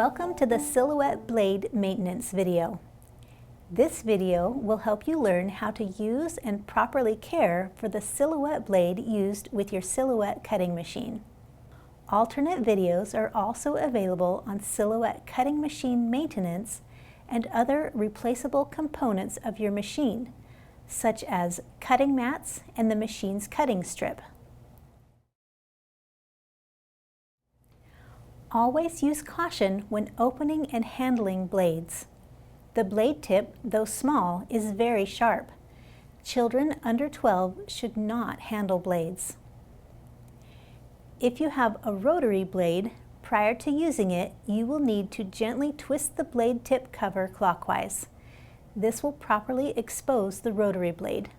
Welcome to the Silhouette Blade Maintenance video. This video will help you learn how to use and properly care for the silhouette blade used with your silhouette cutting machine. Alternate videos are also available on silhouette cutting machine maintenance and other replaceable components of your machine, such as cutting mats and the machine's cutting strip. Always use caution when opening and handling blades. The blade tip, though small, is very sharp. Children under 12 should not handle blades. If you have a rotary blade, prior to using it, you will need to gently twist the blade tip cover clockwise. This will properly expose the rotary blade.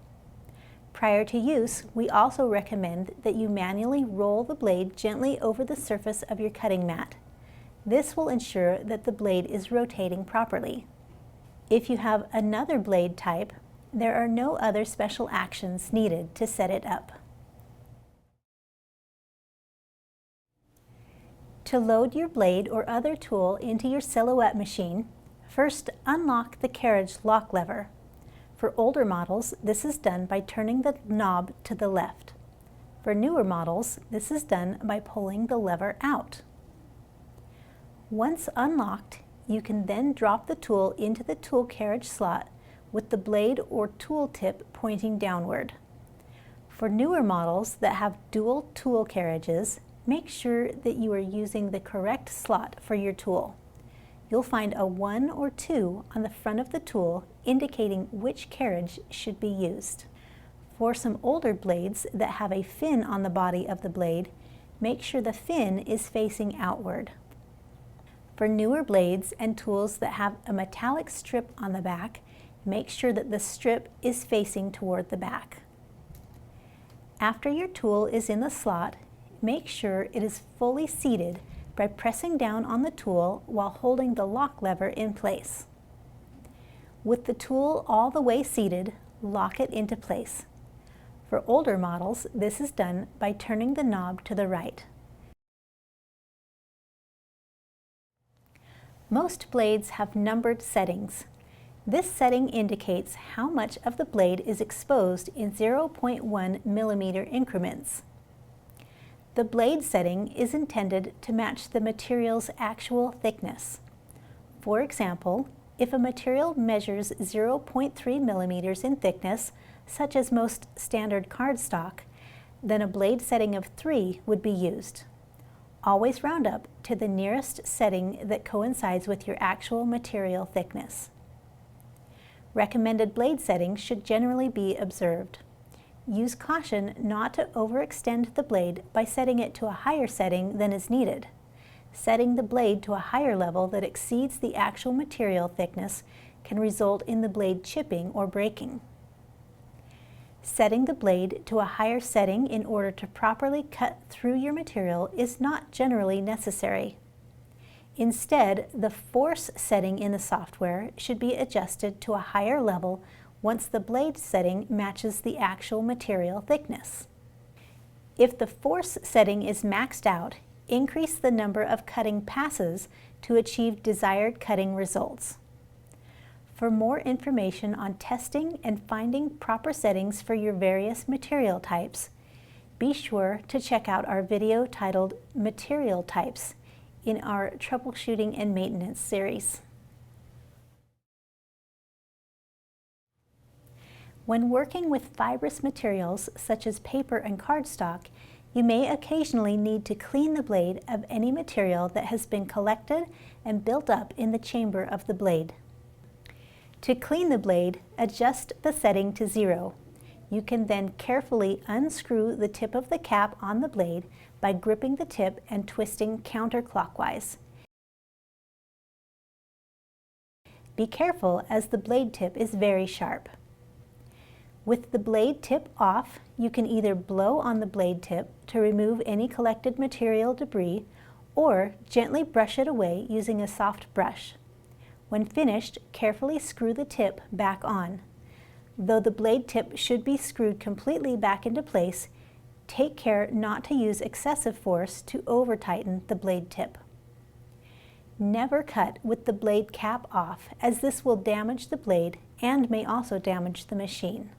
Prior to use, we also recommend that you manually roll the blade gently over the surface of your cutting mat. This will ensure that the blade is rotating properly. If you have another blade type, there are no other special actions needed to set it up. To load your blade or other tool into your silhouette machine, first unlock the carriage lock lever. For older models, this is done by turning the knob to the left. For newer models, this is done by pulling the lever out. Once unlocked, you can then drop the tool into the tool carriage slot with the blade or tool tip pointing downward. For newer models that have dual tool carriages, make sure that you are using the correct slot for your tool. You'll find a 1 or 2 on the front of the tool indicating which carriage should be used. For some older blades that have a fin on the body of the blade, make sure the fin is facing outward. For newer blades and tools that have a metallic strip on the back, make sure that the strip is facing toward the back. After your tool is in the slot, make sure it is fully seated by pressing down on the tool while holding the lock lever in place. With the tool all the way seated, lock it into place. For older models, this is done by turning the knob to the right. Most blades have numbered settings. This setting indicates how much of the blade is exposed in 0.1 millimeter increments. The blade setting is intended to match the material's actual thickness. For example, if a material measures 0.3 millimeters in thickness, such as most standard cardstock, then a blade setting of 3 would be used. Always round up to the nearest setting that coincides with your actual material thickness. Recommended blade settings should generally be observed. Use caution not to overextend the blade by setting it to a higher setting than is needed. Setting the blade to a higher level that exceeds the actual material thickness can result in the blade chipping or breaking. Setting the blade to a higher setting in order to properly cut through your material is not generally necessary. Instead, the force setting in the software should be adjusted to a higher level once the blade setting matches the actual material thickness. If the force setting is maxed out, increase the number of cutting passes to achieve desired cutting results. For more information on testing and finding proper settings for your various material types, be sure to check out our video titled Material Types in our Troubleshooting and Maintenance series. When working with fibrous materials such as paper and cardstock, you may occasionally need to clean the blade of any material that has been collected and built up in the chamber of the blade. To clean the blade, adjust the setting to 0. You can then carefully unscrew the tip of the cap on the blade by gripping the tip and twisting counterclockwise. Be careful as the blade tip is very sharp. With the blade tip off, you can either blow on the blade tip to remove any collected material debris or gently brush it away using a soft brush. When finished, carefully screw the tip back on. Though the blade tip should be screwed completely back into place, take care not to use excessive force to over-tighten the blade tip. Never cut with the blade cap off, as this will damage the blade and may also damage the machine.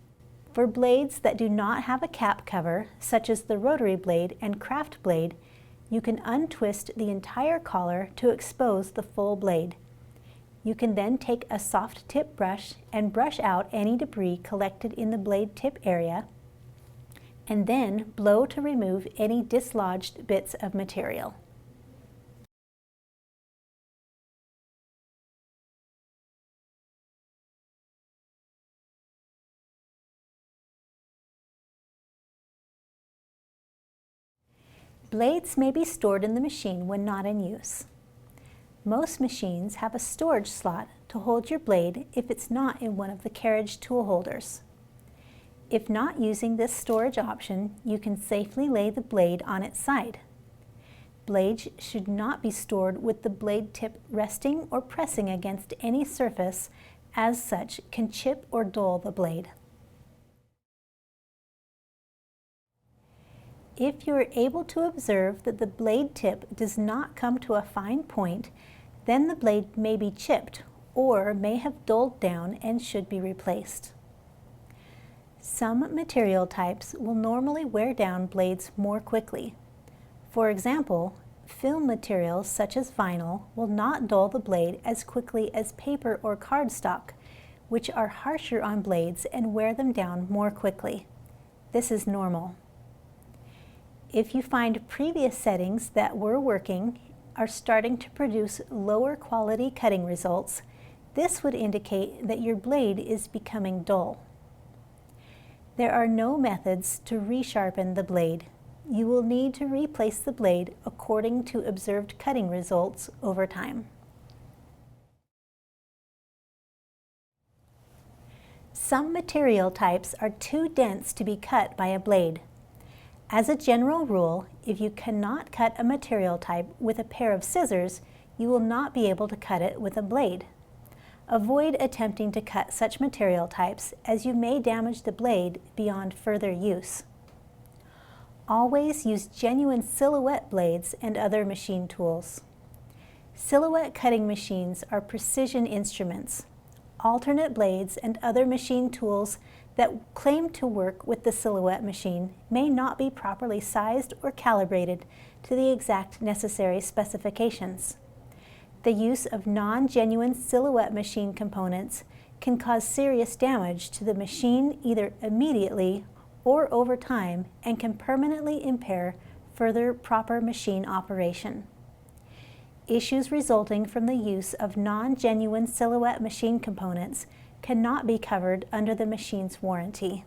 For blades that do not have a cap cover, such as the rotary blade and craft blade, you can untwist the entire collar to expose the full blade. You can then take a soft tip brush and brush out any debris collected in the blade tip area, and then blow to remove any dislodged bits of material. Blades may be stored in the machine when not in use. Most machines have a storage slot to hold your blade if it's not in one of the carriage tool holders. If not using this storage option, you can safely lay the blade on its side. Blades should not be stored with the blade tip resting or pressing against any surface, as such can chip or dull the blade. If you are able to observe that the blade tip does not come to a fine point, then the blade may be chipped or may have dulled down and should be replaced. Some material types will normally wear down blades more quickly. For example, film materials such as vinyl will not dull the blade as quickly as paper or cardstock, which are harsher on blades and wear them down more quickly. This is normal. If you find previous settings that were working are starting to produce lower quality cutting results, this would indicate that your blade is becoming dull. There are no methods to resharpen the blade. You will need to replace the blade according to observed cutting results over time. Some material types are too dense to be cut by a blade. As a general rule, if you cannot cut a material type with a pair of scissors, you will not be able to cut it with a blade. Avoid attempting to cut such material types, as you may damage the blade beyond further use. Always use genuine silhouette blades and other machine tools. Silhouette cutting machines are precision instruments. Alternate blades and other machine tools that claim to work with the silhouette machine may not be properly sized or calibrated to the exact necessary specifications. The use of non-genuine silhouette machine components can cause serious damage to the machine either immediately or over time, and can permanently impair further proper machine operation. Issues resulting from the use of non-genuine silhouette machine components cannot be covered under the machine's warranty.